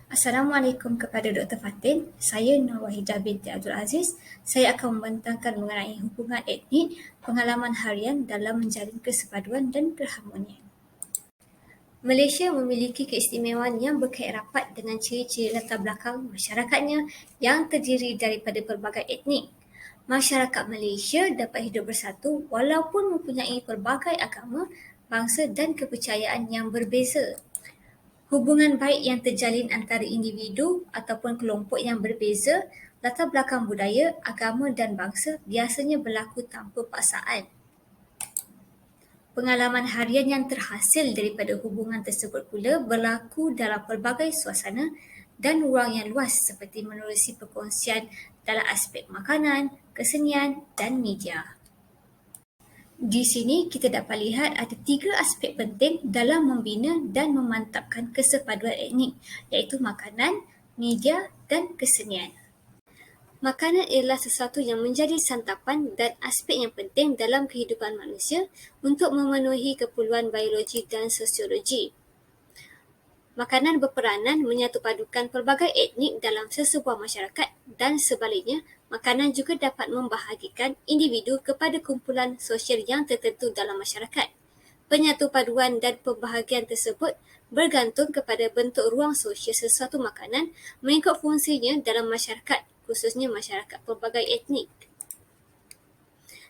Assalamualaikum kepada Dr. Fatin. Saya Nur Wahidah binti Abdul Aziz. Saya akan membentangkan mengenai hubungan etnik, pengalaman harian dalam menjalin kesepaduan dan keharmonian. Malaysia memiliki keistimewaan yang berkait rapat dengan ciri-ciri latar belakang masyarakatnya yang terdiri daripada pelbagai etnik. Masyarakat Malaysia dapat hidup bersatu walaupun mempunyai pelbagai agama, bangsa dan kepercayaan yang berbeza. Hubungan baik yang terjalin antara individu ataupun kelompok yang berbeza, latar belakang budaya, agama dan bangsa biasanya berlaku tanpa paksaan. Pengalaman harian yang terhasil daripada hubungan tersebut pula berlaku dalam pelbagai suasana dan ruang yang luas seperti menerusi perkongsian dalam aspek makanan, kesenian dan media. Di sini kita dapat lihat ada 3 aspek penting dalam membina dan memantapkan kesepaduan etnik, iaitu makanan, media dan kesenian. Makanan ialah sesuatu yang menjadi santapan dan aspek yang penting dalam kehidupan manusia untuk memenuhi keperluan biologi dan sosiologi. Makanan berperanan menyatupadukan pelbagai etnik dalam sesebuah masyarakat dan sebaliknya, makanan juga dapat membahagikan individu kepada kumpulan sosial yang tertentu dalam masyarakat. Penyatupaduan dan pembahagian tersebut bergantung kepada bentuk ruang sosial sesuatu makanan mengikut fungsinya dalam masyarakat, khususnya masyarakat pelbagai etnik.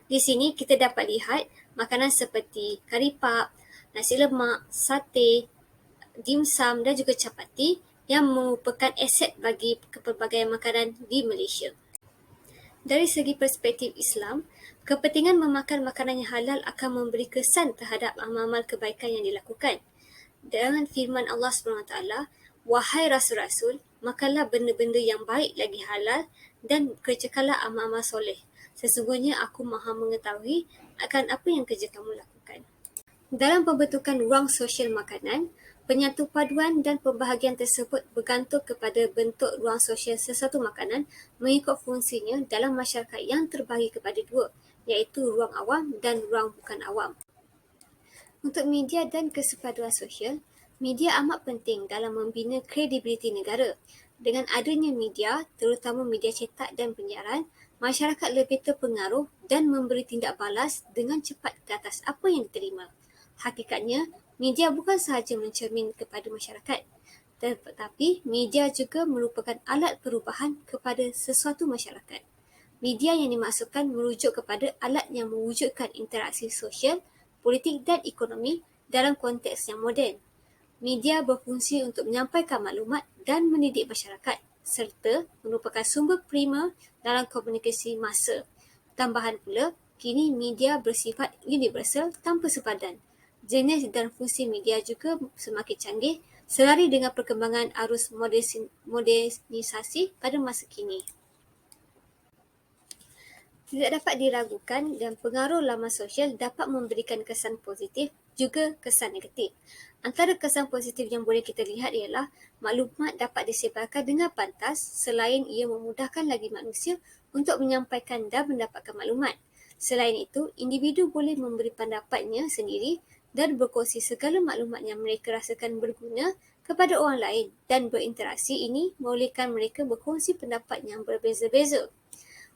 Di sini kita dapat lihat makanan seperti kari pap, nasi lemak, sate, dimsum dan juga capati yang merupakan aset bagi pelbagai makanan di Malaysia. Dari segi perspektif Islam, kepentingan memakan makanan yang halal akan memberi kesan terhadap amal-amal kebaikan yang dilakukan. Dengan firman Allah SWT, "Wahai Rasul-Rasul, makanlah benda-benda yang baik lagi halal dan kerjakanlah amal-amal soleh. Sesungguhnya aku maha mengetahui akan apa yang kerja kamu lakukan." Dalam pembentukan ruang sosial makanan, penyatupaduan dan pembahagian tersebut bergantung kepada bentuk ruang sosial sesuatu makanan mengikut fungsinya dalam masyarakat yang terbahagi kepada dua, iaitu ruang awam dan ruang bukan awam. Untuk media dan kesepaduan sosial, media amat penting dalam membina kredibiliti negara. Dengan adanya media, terutama media cetak dan penyiaran, masyarakat lebih terpengaruh dan memberi tindak balas dengan cepat ke atas apa yang diterima. Hakikatnya, media bukan sahaja mencermin kepada masyarakat, tetapi media juga merupakan alat perubahan kepada sesuatu masyarakat. Media yang dimaksudkan merujuk kepada alat yang mewujudkan interaksi sosial, politik dan ekonomi dalam konteks yang moden. Media berfungsi untuk menyampaikan maklumat dan mendidik masyarakat serta merupakan sumber prima dalam komunikasi massa. Tambahan pula, kini media bersifat universal tanpa sepadan. Jenis dan fungsi media juga semakin canggih selari dengan perkembangan arus modernisasi pada masa kini. Tidak dapat diragukan dan pengaruh laman sosial dapat memberikan kesan positif juga kesan negatif. Antara kesan positif yang boleh kita lihat ialah maklumat dapat disebarkan dengan pantas selain ia memudahkan lagi manusia untuk menyampaikan dan mendapatkan maklumat. Selain itu, individu boleh memberi pendapatnya sendiri dan berkongsi segala maklumat yang mereka rasakan berguna kepada orang lain dan berinteraksi ini membolehkan mereka berkongsi pendapat yang berbeza-beza.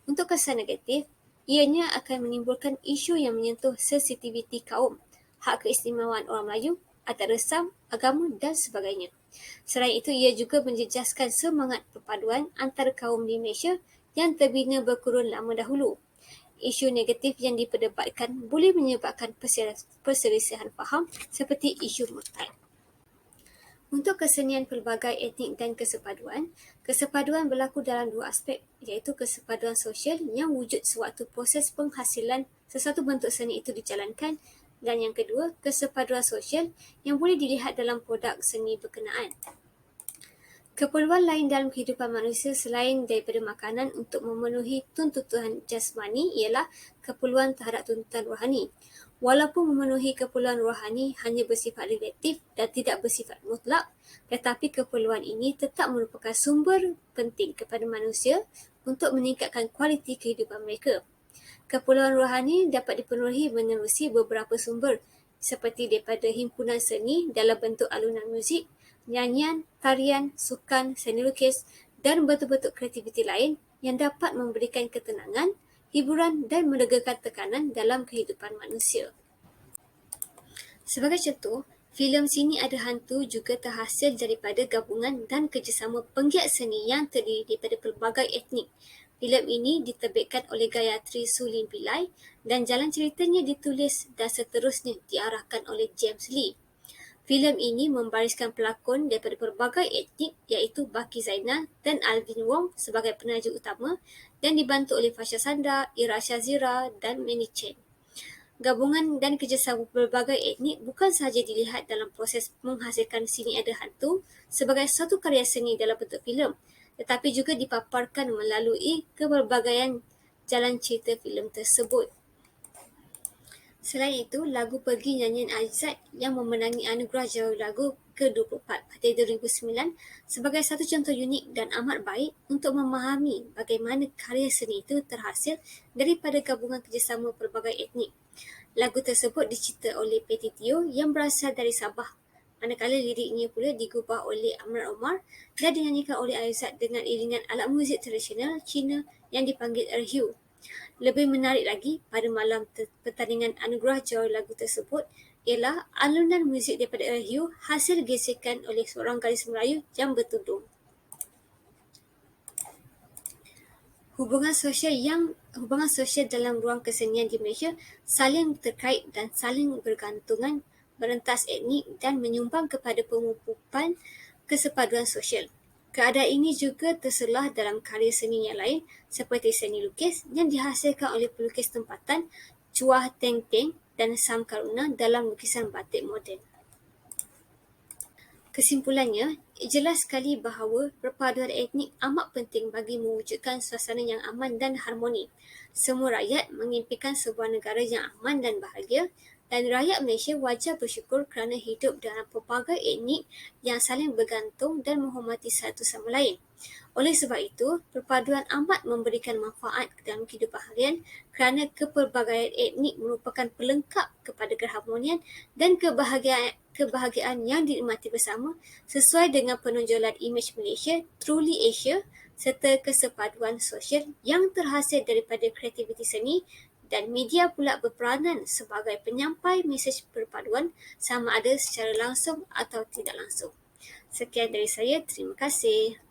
Untuk kesan negatif, ianya akan menimbulkan isu yang menyentuh sensitiviti kaum, hak keistimewaan orang Melayu, adat resam, agama dan sebagainya. Selain itu, ia juga menjejaskan semangat perpaduan antara kaum di Malaysia yang terbina berkurun lama dahulu. Isu negatif yang diperdebatkan boleh menyebabkan perselisihan faham seperti isu murtad. Untuk kesenian pelbagai etnik dan kesepaduan berlaku dalam dua aspek, iaitu kesepaduan sosial yang wujud sewaktu proses penghasilan sesuatu bentuk seni itu dijalankan, dan yang kedua, kesepaduan sosial yang boleh dilihat dalam produk seni berkenaan. Keperluan lain dalam kehidupan manusia selain daripada makanan untuk memenuhi tuntutan jasmani ialah keperluan terhadap tuntutan rohani. Walaupun memenuhi keperluan rohani hanya bersifat relatif dan tidak bersifat mutlak, tetapi keperluan ini tetap merupakan sumber penting kepada manusia untuk meningkatkan kualiti kehidupan mereka. Keperluan rohani dapat dipenuhi menerusi beberapa sumber seperti daripada himpunan seni dalam bentuk alunan muzik, nyanyian, tarian, sukan, seni lukis dan bentuk-bentuk kreativiti lain yang dapat memberikan ketenangan, hiburan dan melegakan tekanan dalam kehidupan manusia. Sebagai contoh, filem Sini Ada Hantu juga terhasil daripada gabungan dan kerjasama penggiat seni yang terdiri daripada pelbagai etnik. Filem ini diterbitkan oleh Gayatri Sulin Pillai dan jalan ceritanya ditulis dan seterusnya diarahkan oleh James Lee. Filem ini membariskan pelakon daripada pelbagai etnik iaitu Baki Zainal dan Alvin Wong sebagai penaja utama dan dibantu oleh Fasha Sanda, Ira Shazira dan Manny Chen. Gabungan dan kerjasama pelbagai etnik bukan sahaja dilihat dalam proses menghasilkan Sini Ada Hantu sebagai satu karya seni dalam bentuk filem, tetapi juga dipaparkan melalui kepelbagaian jalan cerita filem tersebut. Selain itu, lagu Pergi Nyanyian Aizat yang memenangi anugerah Jawai Lagu ke-24 pada 2009 sebagai satu contoh unik dan amat baik untuk memahami bagaimana karya seni itu terhasil daripada gabungan kerjasama pelbagai etnik. Lagu tersebut dicipta oleh Patty Teo yang berasal dari Sabah, manakala liriknya pula digubah oleh Amran Omar dan dinyanyikan oleh Aizat dengan iringan alat muzik tradisional Cina yang dipanggil erhu. Lebih menarik lagi, pada malam pertandingan anugerah Jawai Lagu tersebut ialah alunan muzik daripada erhu hasil gesekan oleh seorang gadis Melayu yang bertudung. Hubungan sosial dalam ruang kesenian di Malaysia saling terkait dan saling bergantungan merentas etnik dan menyumbang kepada pemupukan kesepaduan sosial. Keadaan ini juga terselah dalam karya seni yang lain seperti seni lukis yang dihasilkan oleh pelukis tempatan Chua Teng Teng dan Sam Karuna dalam lukisan batik moden. Kesimpulannya, jelas sekali bahawa perpaduan etnik amat penting bagi mewujudkan suasana yang aman dan harmoni. Semua rakyat mengimpikan sebuah negara yang aman dan bahagia dan rakyat Malaysia wajar bersyukur kerana hidup dalam pelbagai etnik yang saling bergantung dan menghormati satu sama lain. Oleh sebab itu, perpaduan amat memberikan manfaat dalam kehidupan harian kerana kepelbagaian etnik merupakan pelengkap kepada keharmonian dan kebahagiaan yang dinikmati bersama sesuai dengan penonjolan imej Malaysia Truly Asia serta kesepaduan sosial yang terhasil daripada kreativiti seni dan media pula berperanan sebagai penyampai mesej perpaduan sama ada secara langsung atau tidak langsung. Sekian dari saya, terima kasih.